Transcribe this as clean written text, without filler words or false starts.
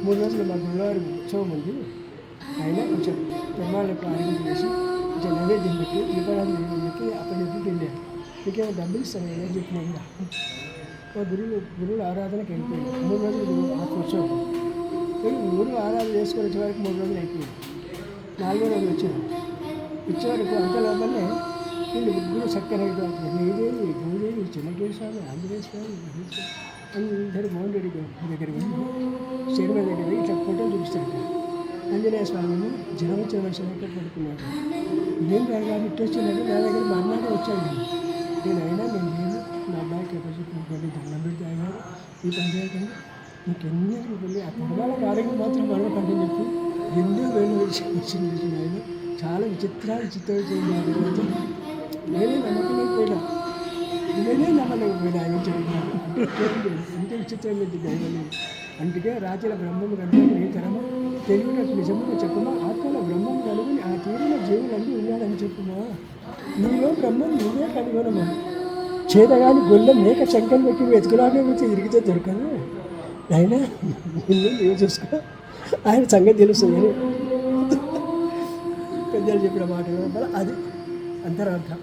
3 రోజులు మా గురువారి ఉత్సవం ఉంది, అయినా కొంచెం పెరుమాళ్ళకు ఆరోగ్యం చేసి కొంచెం నైవేద్యం పెట్టి దీపారాధన పెట్టి అప్పచెప్పి వెళ్ళాను. మీకేమో డబ్బులు ఇస్తాను ఏం చెప్పినా కూడా మా గురువుల ఆరాధనకి వెళ్ళిపోయాను. 3 రోజులు ఉత్సవం గురువు ఆరాధన చేసుకొని వచ్చే వరకు 3 రోజులు అయిపోయింది. 4వ రోజు వచ్చాను. వచ్చే వరకు అంత లోపలనే వీళ్ళు ముగ్గురు చక్కగా శ్రీదేవి, భూదేవి, చెన్నకేశ్వర స్వామి, ఆంజనేయ స్వామి, అందరూ మోహన్ రెడ్డి దగ్గర వెళ్ళి శరీరం దగ్గర పోయి ఇట్లా ఫోటోలు చూపిస్తాడు. ఆంజనేయ స్వామి జ్వరం వచ్చిన మనిషి దగ్గర పడుకున్నాడు. ఏం కాదు ఇట్టు వచ్చినాడు. నా దగ్గర మా అన్నగా వచ్చాడు. నేను లేను, నా అబ్బాయికి ఎప్పటి దండం పెడితే అయ్యారు ఈ పని చేయకండి, నీకెన్నిటికి వెళ్ళి ఆ పెద్దవాళ్ళకి ఆరోగ్యం మాత్రం మరొకండి చెప్పి ఎన్నో వేలు వచ్చింది. ఆయన చాలా చిత్రాలు చేయాలి. నేనే నమ్మకలేకపోయినా ఆయన చెప్పినాను. ఎంత విచిత్రంగా దైవలేదు. అందుకే రాత్రి బ్రహ్మము కనుక ఏ తరమా తెలివినట్టు నిజముగా చెప్పుమా, ఆత్మలో బ్రహ్మం కనుగొని ఆ తీరిన జీవులన్నీ ఉన్నాడని చెప్పుమా, నీలో బ్రహ్మం నువ్వే కనుగొనమా, చేతగాని గొల్ల మేక శంకలు పెట్టి వెతుకులాగే వచ్చి ఇరిగితే దొరకదు. అయినా నిన్ను నీవు చూసుకో, ఆయన సంగతి తెలుస్తుంది. పెద్దలు చెప్పిన మాట అది అంతరార్థం.